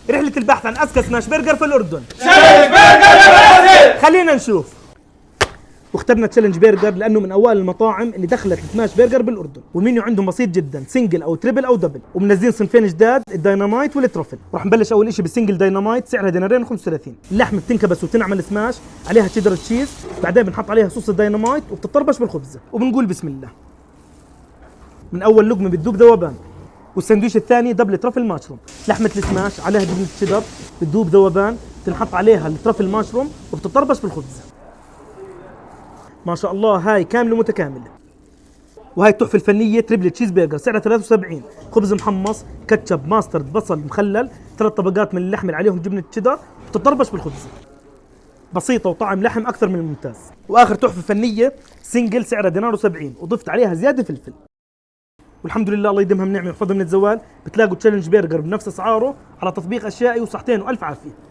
رحلة البحث عن أذكى سماش برجر في الأردن. تشالنج برجر يا باسل. خلينا نشوف. واخترنا تشالنج برجر لأنه من أوائل المطاعم اللي دخلت السماش برجر بالأردن، والمنيو عندهم بسيط جدا، سنجل أو تريبل أو دبل، ومنزلين صنفين جداد، الداينامايت والتروفل. راح نبلش أول شيء بالسنجل داينامايت، سعرها دينارين و35. اللحمة بتنكبس وتنعمل سماش، عليها تشيدر تشيز، بعدين بنحط عليها صوص الداينامايت وبتطربش بالخبزة، وبنقول بسم الله. من أول لقمة بتذوب ذوبان. والسندويش الثاني دبل ترافل ماشروم، لحمة السماش عليها جبنة تشيدر بتذوب ذوبان، بتنحط عليها الترافل ماشروم وبتطربش بالخبزة. ما شاء الله هاي كاملة متكاملة. وهاي التحفة الفنية تريبل تشيز برجر، سعرها 73، خبز محمص، كاتشب، ماسترد، بصل مخلل، 3 طبقات من اللحم اللي عليهم جبنة تشيدر وبتطربش بالخبزة. بسيطة وطعم لحم أكثر من الممتاز. وآخر تحفة فنية سنجل، سعرها دينار و70، وضفت عليها زيادة فلفل. والحمد لله الله يديمها من نعمة ويحفظها من الزوال. بتلاقوا تشالنج برجر بنفس أسعاره على تطبيق أشيائي، وصحتين وألف عافية.